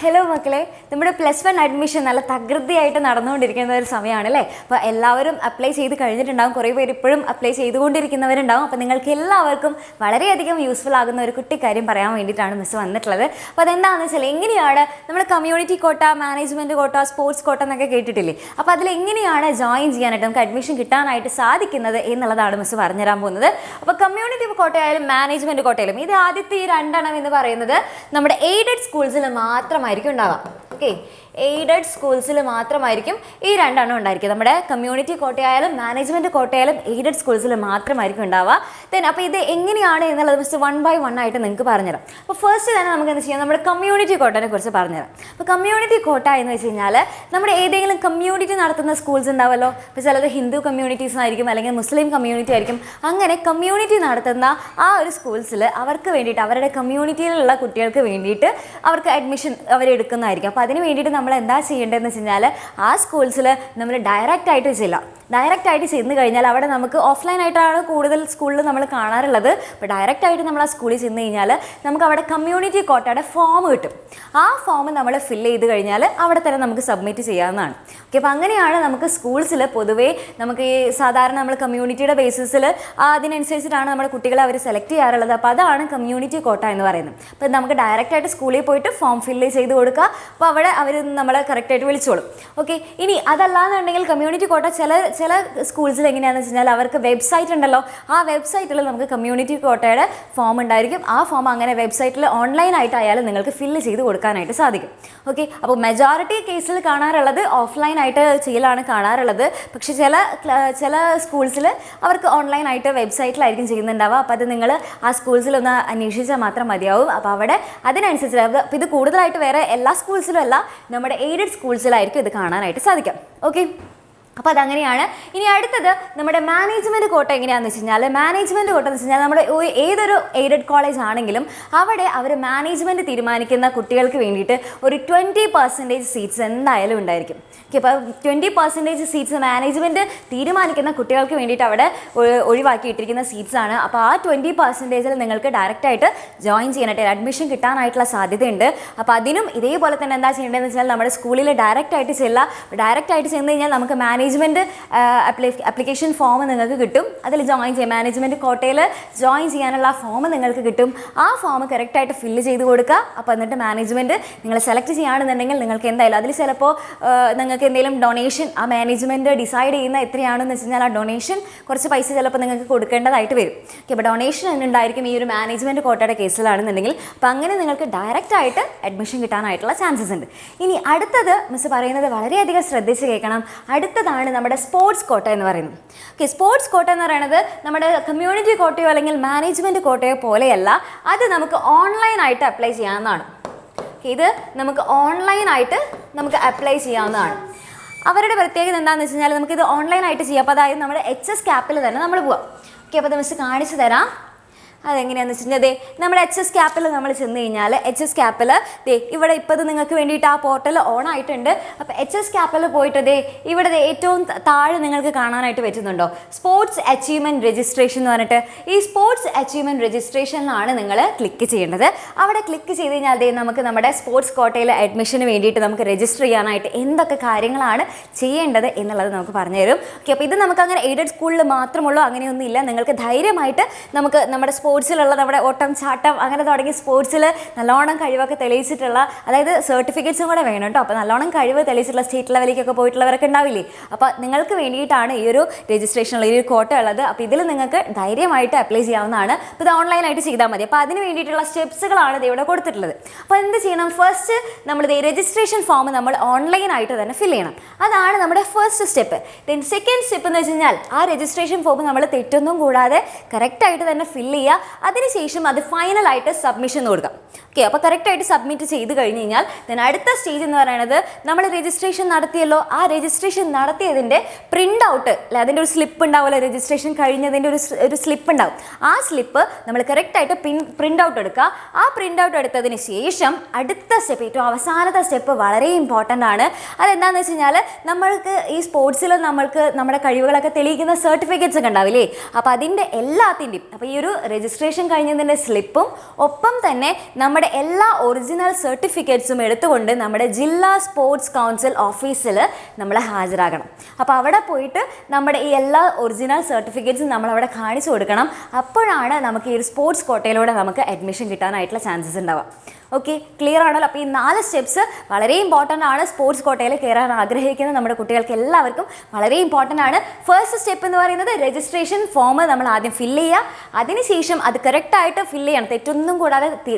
Hello മക്കളെ, നമ്മുടെ +1 admission നല്ല തകൃതിയായിട്ട് നടന്നുകൊണ്ടിരിക്കുന്ന ഒരു സമയമാണ് അല്ലേ. അപ്പോൾ എല്ലാവരും അപ്ലൈ ചെയ്ത് കഴിഞ്ഞിട്ടുണ്ടാകും, കുറേ പേര് ഇപ്പോഴും അപ്ലൈ ചെയ്തുകൊണ്ടിരിക്കുന്നവരുണ്ടാകും. അപ്പോൾ നിങ്ങൾക്ക് എല്ലാവർക്കും വളരെയധികം യൂസ്ഫുൾ ആകുന്ന ഒരു കുട്ടിക്കാര്യം പറയാൻ വേണ്ടിയിട്ടാണ് മിസ് വന്നിട്ടുള്ളത്. അപ്പോൾ അതെന്താണെന്ന് വെച്ചാൽ, എങ്ങനെയാണ് നമ്മൾ കമ്മ്യൂണിറ്റി കോട്ട, മാനേജ്മെൻറ്റ് കോട്ട, സ്പോർട്സ് കോട്ട എന്നൊക്കെ കേട്ടിട്ടില്ലേ. അപ്പോൾ അതിലെങ്ങനെയാണ് ജോയിൻ ചെയ്യാനായിട്ട് നമുക്ക് അഡ്മിഷൻ കിട്ടാനായിട്ട് സാധിക്കുന്നത് എന്നുള്ളതാണ് മിസ് പറഞ്ഞുതരാൻ പോകുന്നത്. അപ്പോൾ കമ്മ്യൂണിറ്റി കോട്ടയായാലും മാനേജ്മെൻറ്റ് കോട്ടയായാലും ഇത് ആദ്യത്തെ ഈ രണ്ടെണ്ണം എന്ന് പറയുന്നത് നമ്മുടെ എയ്ഡഡ് സ്കൂൾസിൽ മാത്രമായിരിക്കും ഉണ്ടാകാം. ഓക്കെ, എയ്ഡഡ് സ്കൂൾസിൽ മാത്രമായിരിക്കും ഈ രണ്ടെണ്ണം ഉണ്ടായിരിക്കും. നമ്മുടെ കമ്മ്യൂണിറ്റി കോട്ടയായാലും മാനേജ്മെൻറ്റ് കോട്ടയായാലും എയ്ഡഡ് സ്കൂൾസിൽ മാത്രമായിരിക്കും ഉണ്ടാവുക. അപ്പോൾ ഇത് എങ്ങനെയാണ് എന്നുള്ളത് മിസ് 1 by 1 ആയിട്ട് നിങ്ങൾക്ക് പറഞ്ഞുതരാം. അപ്പോൾ ഫസ്റ്റ് തന്നെ നമുക്ക് എന്ത് ചെയ്യാം, നമ്മുടെ കമ്മ്യൂണിറ്റി കോട്ടയെ കുറിച്ച് പറഞ്ഞുതരാം. അപ്പോൾ കമ്മ്യൂണിറ്റി കോട്ട എന്ന് വെച്ച് കഴിഞ്ഞാൽ നമ്മുടെ ഏതെങ്കിലും കമ്മ്യൂണിറ്റി നടത്തുന്ന സ്കൂൾസ് ഉണ്ടാവുമല്ലോ. ഇപ്പോൾ ചിലത് ഹിന്ദു കമ്മ്യൂണിറ്റീസ് ആയിരിക്കും, അല്ലെങ്കിൽ മുസ്ലിം കമ്മ്യൂണിറ്റി ആയിരിക്കും. അങ്ങനെ കമ്മ്യൂണിറ്റി നടത്തുന്ന ആ ഒരു സ്കൂൾസിൽ അവർക്ക് വേണ്ടിയിട്ട്, അവരുടെ കമ്മ്യൂണിറ്റിയിലുള്ള കുട്ടികൾക്ക് വേണ്ടിയിട്ട് അവർക്ക് അഡ്മിഷൻ അവരെടുക്കുന്നതായിരിക്കും. അപ്പോൾ അതിന് വേണ്ടിയിട്ട് നമ്മൾ എന്താ ചെയ്യേണ്ടതെന്ന് വെച്ച് കഴിഞ്ഞാൽ, ആ സ്കൂൾസിൽ നമ്മൾ ഡയറക്റ്റായിട്ട് ചെല്ലാം. ഡയറക്റ്റായിട്ട് ചെന്ന് കഴിഞ്ഞാൽ അവിടെ നമുക്ക് ഓഫ്ലൈനായിട്ടാണ് കൂടുതൽ സ്കൂളിൽ നമ്മൾ കാണാറുള്ളത്. അപ്പോൾ ഡയറക്റ്റായിട്ട് നമ്മൾ ആ സ്കൂളിൽ ചെന്ന് കഴിഞ്ഞാൽ നമുക്ക് അവിടെ കമ്മ്യൂണിറ്റി കോട്ടയുടെ ഫോം കിട്ടും. ആ ഫോം നമ്മൾ ഫില്ല് ചെയ്ത് കഴിഞ്ഞാൽ അവിടെ തന്നെ നമുക്ക് സബ്മിറ്റ് ചെയ്യാവുന്നതാണ്. ഓക്കെ, അപ്പോൾ അങ്ങനെയാണ് നമുക്ക് സ്കൂൾസിൽ പൊതുവേ നമുക്ക് ഈ സാധാരണ നമ്മൾ കമ്മ്യൂണിറ്റിയുടെ ബേസിസിൽ അതിനനുസരിച്ചിട്ടാണ് നമ്മുടെ കുട്ടികളെ അവർ സെലക്ട് ചെയ്യാറുള്ളത്. അപ്പോൾ അതാണ് കമ്മ്യൂണിറ്റി കോട്ട എന്ന് പറയുന്നത്. അപ്പോൾ നമുക്ക് ഡയറക്റ്റായിട്ട് സ്കൂളിൽ പോയിട്ട് ഫോം ഫില്ല് ചെയ്ത് കൊടുക്കുക. അപ്പോൾ അവിടെ അവർ നമ്മളെ കറക്റ്റായിട്ട് വിളിച്ചോളും. ഓക്കെ, ഇനി അതല്ലാന്നുണ്ടെങ്കിൽ കമ്മ്യൂണിറ്റി കോട്ട ചില സ്കൂൾസിൽ എങ്ങനെയാണെന്ന് വെച്ച് കഴിഞ്ഞാൽ അവർക്ക് വെബ്സൈറ്റ് ഉണ്ടല്ലോ. ആ വെബ്സൈറ്റിൽ നമുക്ക് കമ്മ്യൂണിറ്റി കോട്ടയുടെ ഫോം ഉണ്ടായിരിക്കും. ആ ഫോം അങ്ങനെ വെബ്സൈറ്റിൽ ഓൺലൈനായിട്ടായാലും നിങ്ങൾക്ക് ഫില്ല് ചെയ്ത് കൊടുക്കാനായിട്ട് സാധിക്കും. ഓക്കെ, അപ്പോൾ മെജോറിറ്റി കേസിൽ കാണാറുള്ളത് ഓഫ്ലൈനായിട്ട് ചെയ്യലാണ് കാണാറുള്ളത്. പക്ഷേ ചില സ്കൂൾസിൽ അവർക്ക് ഓൺലൈനായിട്ട് വെബ്സൈറ്റിലായിരിക്കും ചെയ്യുന്നുണ്ടാവുക. അപ്പോൾ അത് നിങ്ങൾ ആ സ്കൂൾസിലൊന്ന് അന്വേഷിച്ചാൽ മാത്രം മതിയാവും. അപ്പോൾ അവിടെ അതിനനുസരിച്ച് അപ്പോൾ ഇത് കൂടുതലായിട്ട് വേറെ എല്ലാ സ്കൂൾസിലും അല്ല, നമ്മുടെ എയ്ഡഡ് സ്കൂൾസിലായിരിക്കും ഇത് കാണാനായിട്ട് സാധിക്കാം. ഓക്കെ, അപ്പോൾ അതങ്ങനെയാണ്. ഇനി അടുത്തത് നമ്മുടെ മാനേജ്മെൻറ്റ് കോട്ട എങ്ങനെയാണെന്ന് വെച്ച് കഴിഞ്ഞാൽ, മാനേജ്മെൻറ്റ് കോട്ട എന്ന് വെച്ച് കഴിഞ്ഞാൽ നമ്മുടെ ഏതൊരു എയ്ഡഡ് കോളേജ് ആണെങ്കിലും അവിടെ അവർ മാനേജ്മെൻറ്റ് തീരുമാനിക്കുന്ന കുട്ടികൾക്ക് വേണ്ടിയിട്ട് ഒരു 20% സീറ്റ്സ് എന്തായാലും ഉണ്ടായിരിക്കും. ഓക്കെ, അപ്പോൾ 20% സീറ്റ്സ് മാനേജ്മെൻറ്റ് തീരുമാനിക്കുന്ന കുട്ടികൾക്ക് വേണ്ടിയിട്ട് അവിടെ ഒഴിവാക്കിയിട്ടിരിക്കുന്ന സീറ്റ്സാണ്. അപ്പോൾ ആ 20% നിങ്ങൾക്ക് ഡയറക്റ്റായിട്ട് ജോയിൻ ചെയ്യാനായിട്ട് അഡ്മിഷൻ കിട്ടാനായിട്ടുള്ള സാധ്യതയുണ്ട്. അപ്പോൾ അതിനും ഇതേപോലെ തന്നെ എന്താ ചെയ്യേണ്ടതെന്ന് വെച്ചാൽ, നമ്മുടെ സ്കൂളിൽ ഡയറക്റ്റായിട്ട് ഡയറക്റ്റായിട്ട് ചെന്ന് കഴിഞ്ഞാൽ നമുക്ക് മാനേജ്മെൻറ്റ് ആപ്ലിക്കേഷൻ ഫോം നിങ്ങൾക്ക് കിട്ടും. അതിൽ ജോയിൻ ചെയ്യാം, മാനേജ്മെൻറ്റ് കോട്ടയിൽ ജോയിൻ ചെയ്യാനുള്ള ഫോം നിങ്ങൾക്ക് കിട്ടും. ആ ഫോം കറക്റ്റായിട്ട് ഫില്ല് ചെയ്ത് കൊടുക്കുക. അപ്പോൾ എന്നിട്ട് മാനേജ്മെൻറ്റ് നിങ്ങൾ സെലക്ട് ചെയ്യുകയാണെന്നുണ്ടെങ്കിൽ നിങ്ങൾക്ക് എന്തായാലും അതിൽ ചിലപ്പോൾ നിങ്ങൾക്ക് എന്തെങ്കിലും ഡൊണേഷൻ, ആ മാനേജ്മെൻറ്റ് ഡിസൈഡ് ചെയ്യുന്ന എത്രയാണെന്ന് വെച്ച് കഴിഞ്ഞാൽ ആ ഡൊണേഷൻ കുറച്ച് പൈസ ചിലപ്പോൾ നിങ്ങൾക്ക് കൊടുക്കേണ്ടതായിട്ട് വരും. ഓക്കെ, അപ്പോൾ ഡൊണേഷൻ ഉണ്ടായിരിക്കും ഈ ഒരു മാനേജ്മെൻറ്റ് കോട്ടയുടെ കേസിലാണെന്നുണ്ടെങ്കിൽ. അപ്പോൾ അങ്ങനെ നിങ്ങൾക്ക് ഡയറക്റ്റായിട്ട് അഡ്മിഷൻ കിട്ടാനായിട്ടുള്ള ചാൻസസ് ഉണ്ട്. ഇനി അടുത്തത് മിസ് പറയുന്നത് വളരെയധികം ശ്രദ്ധിച്ച് കേൾക്കണം. അടുത്തതാണ് നമ്മുടെ സ്പോർട്സ് കോട്ട എന്ന് പറയുന്നത്. ഓക്കെ, സ്പോർട്സ് കോട്ട എന്ന് പറയുന്നത് നമ്മുടെ കമ്മ്യൂണിറ്റി കോട്ടയോ അല്ലെങ്കിൽ മാനേജ്മെൻറ്റ് കോട്ടയോ പോലെയല്ല. അത് നമുക്ക് ഓൺലൈനായിട്ട് അപ്ലൈ ചെയ്യാവുന്നതാണ്. ഇത് നമുക്ക് ഓൺലൈനായിട്ട് അപ്ലൈ ചെയ്യാവുന്നതാണ്. അവരുടെ പ്രത്യേകത എന്താണെന്ന് വെച്ച് കഴിഞ്ഞാൽ, നമുക്കിത് ഓൺലൈനായിട്ട് ചെയ്യാം. അപ്പോൾ അതായത് നമ്മുടെ HS ക്യാപ്പിൽ തന്നെ നമ്മൾ പോവാം. ഓക്കെ, അപ്പോൾ അത് മിസ് കാണിച്ചു തരാം. അതെങ്ങനെയാണെന്ന് വെച്ച് കഴിഞ്ഞാൽ, നമ്മുടെ HS ക്യാപ്പിൽ നമ്മൾ ചെന്ന് കഴിഞ്ഞാൽ HS ക്യാപ്പിൽ ഇവിടെ ഇപ്പോൾ ഇത് നിങ്ങൾക്ക് വേണ്ടിയിട്ട് ആ പോർട്ടൽ ഓൺ ആയിട്ടുണ്ട്. അപ്പോൾ HS ക്യാപ്പിൽ പോയിട്ട് ഇവിടെ ഏറ്റവും താഴെ നിങ്ങൾക്ക് കാണാനായിട്ട് പറ്റുന്നുണ്ടോ, സ്പോർട്സ് അച്ചീവ്മെൻറ്റ് രജിസ്ട്രേഷൻ എന്ന് പറഞ്ഞിട്ട്. ഈ സ്പോർട്സ് അച്ചീവ്മെൻറ്റ് രജിസ്ട്രേഷനിലാണ് നിങ്ങൾ ക്ലിക്ക് ചെയ്യേണ്ടത്. അവിടെ ക്ലിക്ക് ചെയ്ത് കഴിഞ്ഞാൽ നമുക്ക് നമ്മുടെ സ്പോർട്സ് കോട്ടയിൽ അഡ്മിഷന് വേണ്ടിയിട്ട് നമുക്ക് രജിസ്റ്റർ ചെയ്യാനായിട്ട് എന്തൊക്കെ കാര്യങ്ങളാണ് ചെയ്യേണ്ടത് എന്നുള്ളത് നമുക്ക് പറഞ്ഞുതരും. ഓക്കെ, അപ്പോൾ ഇത് നമുക്ക് അങ്ങനെ എയ്ഡഡ് സ്കൂളിൽ മാത്രമുള്ളൂ, അങ്ങനെയൊന്നും ഇല്ല. നിങ്ങൾക്ക് ധൈര്യമായിട്ട് നമുക്ക് നമ്മുടെ സ്പോർട്സിലുള്ള നമ്മുടെ ഓട്ടം, ചാട്ടം അങ്ങനെ തുടങ്ങി സ്പോർട്സിൽ നല്ലോണം കഴിവൊക്കെ തെളിയിച്ചിട്ടുള്ള, അതായത് സർട്ടിഫിക്കറ്റ്സും കൂടെ വേണം കേട്ടോ. അപ്പോൾ നല്ലോണം കഴിവ് തെളിയിച്ചിട്ടുള്ള സ്റ്റേറ്റ് ലെവലിലേക്കൊക്കെ പോയിട്ടുള്ളവരൊക്കെ ഉണ്ടാവില്ലേ. അപ്പോൾ നിങ്ങൾക്ക് വേണ്ടിയിട്ടാണ് ഈ ഒരു രജിസ്ട്രേഷനുള്ള ഈ ഒരു കോട്ട ഉള്ളത്. അപ്പോൾ ഇതിൽ നിങ്ങൾക്ക് ധൈര്യമായിട്ട് അപ്ലൈ ചെയ്യാവുന്നതാണ്. അപ്പോൾ ഇത് ഓൺലൈനായിട്ട് ചെയ്താൽ മതി. അപ്പോൾ അതിന് വേണ്ടിയിട്ടുള്ള സ്റ്റെപ്സുകളാണ് ഇത് ഇവിടെ കൊടുത്തിട്ടുള്ളത്. അപ്പോൾ എന്ത് ചെയ്യണം, ഫസ്റ്റ് നമ്മൾ രജിസ്ട്രേഷൻ ഫോം നമ്മൾ ഓൺലൈനായിട്ട് തന്നെ ഫില്ല് ചെയ്യണം. അതാണ് നമ്മുടെ first step. Then second step എന്ന് വെച്ച് കഴിഞ്ഞാൽ, ആ രജിസ്ട്രേഷൻ ഫോം നമ്മൾ തെറ്റൊന്നും കൂടാതെ കറക്റ്റായിട്ട് തന്നെ ഫില്ല് ചെയ്യുക. അതിനുശേഷം അത് ഫൈനലായിട്ട് സബ്മിഷൻ കൊടുക്കാം. ഓക്കെ, അപ്പോൾ കറക്റ്റായിട്ട് സബ്മിറ്റ് ചെയ്ത് കഴിഞ്ഞ് കഴിഞ്ഞാൽ അടുത്ത സ്റ്റേജ് എന്ന് പറയുന്നത്, നമ്മൾ രജിസ്ട്രേഷൻ നടത്തിയല്ലോ, ആ രജിസ്ട്രേഷൻ നടത്തിയതിൻ്റെ പ്രിൻ്റ് ഔട്ട്, അല്ലെ അതിൻ്റെ ഒരു സ്ലിപ്പ് ഉണ്ടാവുമല്ലോ, രജിസ്ട്രേഷൻ കഴിഞ്ഞതിൻ്റെ ഒരു സ്ലിപ്പ് ഉണ്ടാവും. ആ സ്ലിപ്പ് നമ്മൾ കറക്റ്റായിട്ട് പ്രിൻ്റ് ഔട്ട് എടുക്കുക. ആ പ്രിൻ്റ് ഔട്ട് എടുത്തതിന് ശേഷം അടുത്ത സ്റ്റെപ്പ്, ഏറ്റവും അവസാനത്തെ സ്റ്റെപ്പ് വളരെ ഇമ്പോർട്ടൻ്റ് ആണ്. അതെന്താണെന്ന് വെച്ച് കഴിഞ്ഞാൽ, നമ്മൾക്ക് ഈ സ്പോർട്സിൽ നമ്മൾക്ക് നമ്മുടെ കഴിവുകളൊക്കെ തെളിയിക്കുന്ന സർട്ടിഫിക്കറ്റ്സ് ഒക്കെ ഉണ്ടാവില്ലേ. അപ്പോൾ അതിൻ്റെ എല്ലാത്തിൻ്റെയും, അപ്പോൾ ഈ ഒരു രജിസ്ട്രേഷൻ കഴിഞ്ഞതിൻ്റെ സ്ലിപ്പും ഒപ്പം തന്നെ നമ്മുടെ എല്ലാ ഒറിജിനൽ സർട്ടിഫിക്കറ്റ്സും എടുത്തുകൊണ്ട് നമ്മുടെ ജില്ലാ സ്പോർട്സ് കൗൺസിൽ ഓഫീസിൽ നമ്മൾ ഹാജരാകണം. അപ്പോൾ അവിടെ പോയിട്ട് നമ്മുടെ ഈ എല്ലാ ഒറിജിനൽ സർട്ടിഫിക്കറ്റ്സും നമ്മളവിടെ കാണിച്ചു കൊടുക്കണം. അപ്പോഴാണ് നമുക്ക് ഈ ഒരു സ്പോർട്സ് കോട്ടയിലൂടെ നമുക്ക് അഡ്മിഷൻ കിട്ടാനായിട്ടുള്ള ചാൻസസ് ഉണ്ടാവുക. ഓക്കെ, ക്ലിയർ ആണല്ലോ? അപ്പോൾ ഈ 4 സ്റ്റെപ്സ് വളരെ ഇമ്പോർട്ടൻ്റ് ആണ്. സ്പോർട്സ് കോട്ടയിൽ കയറാൻ ആഗ്രഹിക്കുന്ന നമ്മുടെ കുട്ടികൾക്ക് എല്ലാവർക്കും വളരെ ഇമ്പോർട്ടൻ്റ് ആണ്. ഫസ്റ്റ് സ്റ്റെപ്പ് എന്ന് പറയുന്നത് രജിസ്ട്രേഷൻ ഫോം നമ്മൾ ആദ്യം ഫില്ല് ചെയ്യുക. അതിനുശേഷം അത് കറക്റ്റായിട്ട് ഫില്ല് ചെയ്യണം, തെറ്റൊന്നും കൂടാതെ.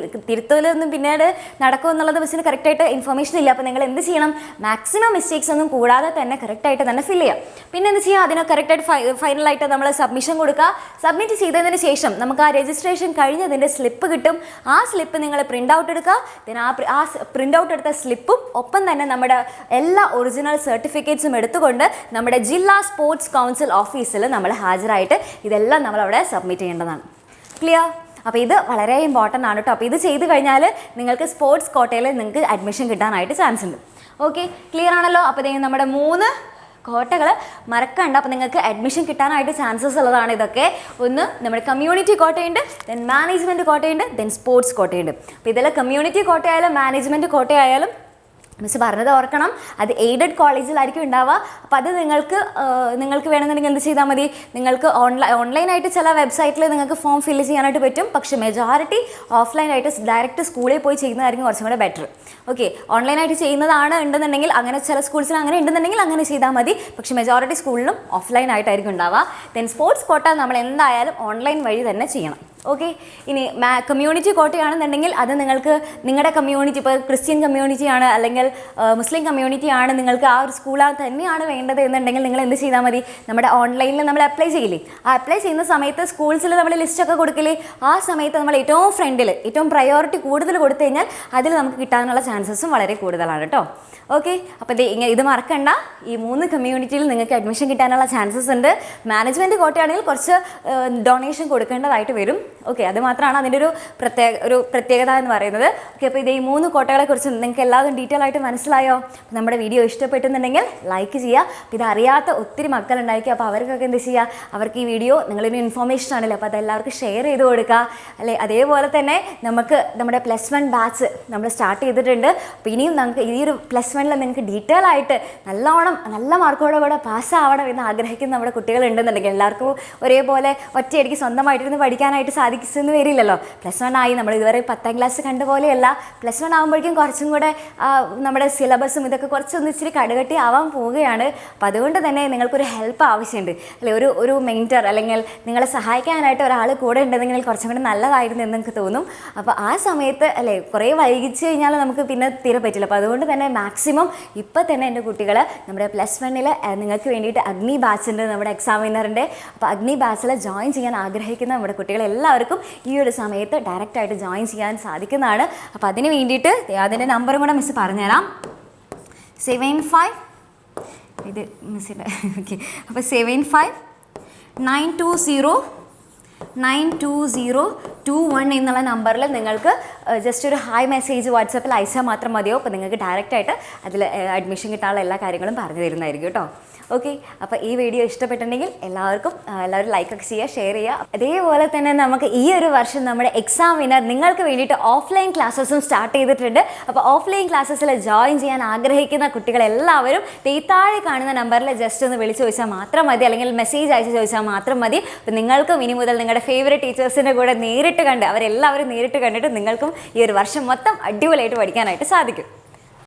തിരുത്തലൊന്നും പിന്നീട് നടക്കുമെന്നുള്ളത് ബസ്സിന് കറക്റ്റായിട്ട് ഇൻഫർമേഷൻ ഇല്ല. അപ്പോൾ നിങ്ങൾ എന്ത് ചെയ്യണം, മാക്സിമം മിസ്റ്റേക്സ് ഒന്നും കൂടാതെ തന്നെ കറക്റ്റായിട്ട് തന്നെ ഫില്ല് ചെയ്യുക. പിന്നെ എന്ത് ചെയ്യുക, അതിന് കറക്റ്റായിട്ട് ഫൈനലായിട്ട് നമ്മൾ സബ്മിഷൻ കൊടുക്കുക. സബ്മിറ്റ് ചെയ്തതിന് ശേഷം നമുക്ക് ആ രജിസ്ട്രേഷൻ കഴിഞ്ഞതിൻ്റെ സ്ലിപ്പ് കിട്ടും. ആ സ്ലിപ്പ് നിങ്ങൾ പ്രിൻ്റ് ഔട്ട് എടുക്കുക. ആ പ്രിൻ്റ് ഔട്ട് എടുത്ത സ്ലിപ്പും ഒപ്പം തന്നെ നമ്മുടെ എല്ലാ ഒറിജിനൽ സർട്ടിഫിക്കറ്റ്സും എടുത്തുകൊണ്ട് നമ്മുടെ ജില്ലാ സ്പോർട്സ് കൗൺസിൽ ഓഫീസിൽ നമ്മൾ ഹാജരായിട്ട് ഇതെല്ലാം നമ്മളവിടെ സബ്മിറ്റ് ചെയ്യേണ്ടതാണ്. ക്ലിയർ? അപ്പോൾ ഇത് വളരെ ഇമ്പോർട്ടൻ്റ് ആണ് കേട്ടോ. അപ്പോൾ ഇത് ചെയ്ത് കഴിഞ്ഞാൽ നിങ്ങൾക്ക് സ്പോർട്സ് കോട്ടയിൽ നിങ്ങൾക്ക് അഡ്മിഷൻ കിട്ടാനായിട്ട് ചാൻസ് ഉണ്ട്. ഓക്കെ, ക്ലിയർ ആണല്ലോ? അപ്പോൾ നമ്മുടെ 3 കോട്ടകൾ മറക്കണ്ട. അപ്പോൾ നിങ്ങൾക്ക് അഡ്മിഷൻ കിട്ടാനായിട്ട് ചാൻസസ് ഉള്ളതാണ് ഇതൊക്കെ. ഒന്ന് നമ്മുടെ കമ്മ്യൂണിറ്റി കോട്ടയുണ്ട്, ദെൻ മാനേജ്മെൻറ്റ് കോട്ടയുണ്ട്, ദെൻ സ്പോർട്സ് കോട്ടയുണ്ട്. അപ്പോൾ ഇതിൽ കമ്മ്യൂണിറ്റി കോട്ടയായാലും മാനേജ്മെൻറ്റ് കോട്ടയായാലും മിസ് പറഞ്ഞത് ഓർക്കണം, അത് എയ്ഡഡ് കോളേജിലായിരിക്കും ഉണ്ടാവുക. അപ്പോൾ അത് നിങ്ങൾക്ക് വേണമെന്നുണ്ടെങ്കിൽ എന്ത് ചെയ്താൽ മതി, നിങ്ങൾക്ക് ഓൺലൈനായിട്ട് ചില വെബ്സൈറ്റിൽ നിങ്ങൾക്ക് ഫോം ഫില്ല് ചെയ്യാനായിട്ട് പറ്റും. പക്ഷേ മെജോറിറ്റി ഓഫ്ലൈനായിട്ട് ഡയറക്റ്റ് സ്കൂളിൽ പോയി ചെയ്യുന്നതായിരിക്കും കുറച്ചും കൂടെ ബെറ്റർ. ഓക്കെ, ഓൺലൈനായിട്ട് ചെയ്യുന്നതാണ് ഉണ്ടെന്നുണ്ടെങ്കിൽ, അങ്ങനെ ചില സ്കൂൾസിൽ അങ്ങനെ ഉണ്ടെന്നുണ്ടെങ്കിൽ അങ്ങനെ ചെയ്താൽ മതി. പക്ഷേ മെജോറിറ്റി സ്കൂളിലും ഓഫ്ലൈനായിട്ടായിരിക്കും ഉണ്ടാവുക. ദെൻ സ്പോർട്സ് കോട്ട നമ്മൾ എന്തായാലും ഓൺലൈൻ വഴി തന്നെ ചെയ്യണം. ഓക്കെ, ഇനി കമ്മ്യൂണിറ്റി കോട്ടയാണെന്നുണ്ടെങ്കിൽ അത് നിങ്ങൾക്ക് നിങ്ങളുടെ കമ്മ്യൂണിറ്റി, ഇപ്പോൾ ക്രിസ്ത്യൻ കമ്മ്യൂണിറ്റി ആണ് അല്ലെങ്കിൽ മുസ്ലിം കമ്മ്യൂണിറ്റി ആണ്, നിങ്ങൾക്ക് ആ ഒരു സ്കൂൾ തന്നെയാണ് വേണ്ടത് എന്നുണ്ടെങ്കിൽ നിങ്ങൾ എന്ത് ചെയ്താൽ മതി, നമ്മുടെ ഓൺലൈനിൽ നമ്മൾ അപ്ലൈ ചെയ്യില്ലേ, ആ അപ്ലൈ ചെയ്യുന്ന സമയത്ത് സ്കൂൾസിൽ നമ്മൾ ലിസ്റ്റൊക്കെ കൊടുക്കില്ലേ, ആ സമയത്ത് നമ്മൾ ഏറ്റവും ഫ്രണ്ടിൽ ഏറ്റവും പ്രയോറിറ്റി കൂടുതൽ കൊടുത്തു കഴിഞ്ഞാൽ അതിൽ നമുക്ക് കിട്ടാനുള്ള ചാൻസസും വളരെ കൂടുതലാണ് കേട്ടോ. ഓക്കെ, അപ്പോൾ ഇത് മറക്കണ്ട, ഈ 3 കമ്മ്യൂണിറ്റിയിൽ നിങ്ങൾക്ക് അഡ്മിഷൻ കിട്ടാനുള്ള ചാൻസസ് ഉണ്ട്. മാനേജ്മെൻറ്റ് കോട്ടയാണെങ്കിൽ കുറച്ച് ഡൊണേഷൻ കൊടുക്കേണ്ടതായിട്ട് വരും. ഓക്കെ, അത് മാത്രമാണ് അതിൻ്റെ ഒരു പ്രത്യേകത എന്ന് പറയുന്നത്. ഓക്കെ, അപ്പോൾ ഈ 3 കോട്ടകളെക്കുറിച്ച് നിങ്ങൾക്ക് എല്ലാവരും ഡീറ്റെയിൽ ആയിട്ട് മനസ്സിലായോ? നമ്മുടെ വീഡിയോ ഇഷ്ടപ്പെട്ടുന്നുണ്ടെങ്കിൽ ലൈക്ക് ചെയ്യുക. അപ്പോൾ ഇതറിയാത്ത ഒത്തിരി മക്കളുണ്ടായിരിക്കും. അപ്പോൾ അവർക്കൊക്കെ എന്ത് ചെയ്യുക, അവർക്ക് ഈ വീഡിയോ നിങ്ങളൊരു ഇൻഫോർമേഷൻ ആണല്ലോ, അപ്പോൾ അതെല്ലാവർക്കും ഷെയർ ചെയ്ത് കൊടുക്കുക അല്ലേ. അതേപോലെ തന്നെ നമുക്ക് നമ്മുടെ +1 ബാച്ച് നമ്മൾ സ്റ്റാർട്ട് ചെയ്തിട്ടുണ്ട്. അപ്പോൾ ഇനിയും നമുക്ക് ഈ ഒരു +1 നിങ്ങൾക്ക് ഡീറ്റെയിൽ ആയിട്ട് നല്ല മാർക്കോടെ കൂടെ പാസ്സാവണം എന്ന് ആഗ്രഹിക്കുന്ന നമ്മുടെ കുട്ടികളുണ്ടെന്നുണ്ടെങ്കിൽ, എല്ലാവർക്കും ഒരേപോലെ ഒറ്റയടിക്ക് സ്വന്തമായിട്ടിരുന്ന് പഠിക്കാനായിട്ട് സാധിക്കുമെന്ന് വരില്ലല്ലോ. +1 ആയി, നമ്മൾ ഇതുവരെ 10ാം ക്ലാസ് കണ്ട പോലെയല്ല, +1 ആകുമ്പോഴേക്കും കുറച്ചും കൂടെ നമ്മുടെ സിലബസും ഇതൊക്കെ കുറച്ചൊന്ന് ഇച്ചിരി കടുകട്ടി ആവാൻ പോവുകയാണ്. അപ്പോൾ അതുകൊണ്ട് തന്നെ നിങ്ങൾക്കൊരു ഹെൽപ്പ് ആവശ്യമുണ്ട് അല്ലേ, ഒരു മെൻറ്റർ അല്ലെങ്കിൽ നിങ്ങളെ സഹായിക്കാനായിട്ട് ഒരാൾ കൂടെ ഉണ്ടെങ്കിൽ കുറച്ചും കൂടെ നല്ലതായിരുന്നു എന്ന് എനിക്ക് തോന്നും. അപ്പോൾ ആ സമയത്ത് അല്ലേ, കുറേ വൈകിച്ച് കഴിഞ്ഞാൽ നമുക്ക് പിന്നെ തീരെ പറ്റില്ല. അപ്പോൾ അതുകൊണ്ട് തന്നെ മാക്സിമം ഇപ്പോൾ തന്നെ എൻ്റെ കുട്ടികൾ നമ്മുടെ +1 നിങ്ങൾക്ക് വേണ്ടിയിട്ട് അഗ്നി ബാച്ച് ഉണ്ട്, നമ്മുടെ എക്സാം വിന്നറിൻ്റെ. അപ്പോൾ അഗ്നി ബാച്ചിൽ ജോയിൻ ചെയ്യാൻ ആഗ്രഹിക്കുന്ന നമ്മുടെ കുട്ടികളെല്ലാവർക്കും ഈ ഒരു സമയത്ത് ഡയറക്റ്റായിട്ട് ജോയിൻ ചെയ്യാൻ സാധിക്കുന്നതാണ്. അപ്പോൾ അതിന് വേണ്ടിയിട്ട് അതിൻ്റെ നമ്പറും കൂടെ മിസ് പറഞ്ഞുതരാം. 75 ഇത് മിസ്സിൻ്റെ ഓക്കെ. അപ്പോൾ 7592092021 എന്നുള്ള നമ്പറിൽ നിങ്ങൾക്ക് ജസ്റ്റ് ഒരു ഹായ് മെസ്സേജ് വാട്സാപ്പിൽ അയച്ചാൽ മാത്രം മതിയോ. അപ്പോൾ നിങ്ങൾക്ക് ഡയറക്റ്റായിട്ട് അതിൽ അഡ്മിഷൻ കിട്ടാനുള്ള എല്ലാ കാര്യങ്ങളും പറഞ്ഞു തരുന്നതായിരിക്കും കേട്ടോ. ഓക്കെ, അപ്പോൾ ഈ വീഡിയോ ഇഷ്ടപ്പെട്ടിട്ടുണ്ടെങ്കിൽ എല്ലാവരും ലൈക്കൊക്കെ ചെയ്യുക, ഷെയർ ചെയ്യുക. അതേപോലെ തന്നെ നമുക്ക് ഈ ഒരു വർഷം നമ്മുടെ എക്സാം വിന്നർ നിങ്ങൾക്ക് വേണ്ടിയിട്ട് ഓഫ്ലൈൻ ക്ലാസ്സസും സ്റ്റാർട്ട് ചെയ്തിട്ടുണ്ട്. അപ്പോൾ ഓഫ്ലൈൻ ക്ലാസ്സസിൽ ജോയിൻ ചെയ്യാൻ ആഗ്രഹിക്കുന്ന കുട്ടികളെല്ലാവരും താഴെ കാണുന്ന നമ്പറിൽ ജസ്റ്റ് ഒന്ന് വിളിച്ച് ചോദിച്ചാൽ മാത്രം മതി, അല്ലെങ്കിൽ മെസ്സേജ് അയച്ച് ചോദിച്ചാൽ മാത്രം മതി. അപ്പോൾ നിങ്ങൾക്കും ഇനി മുതൽ നിങ്ങളുടെ ഫേവറേറ്റ് ടീച്ചേഴ്സിൻ്റെ കൂടെ നേരിട്ട് കണ്ട് അവരെല്ലാവരും നേരിട്ട് കണ്ടിട്ട് നിങ്ങൾക്കും ഈ ഒരു വർഷം മൊത്തം അടിപൊളിയായിട്ട് പഠിക്കാനായിട്ട് സാധിക്കും.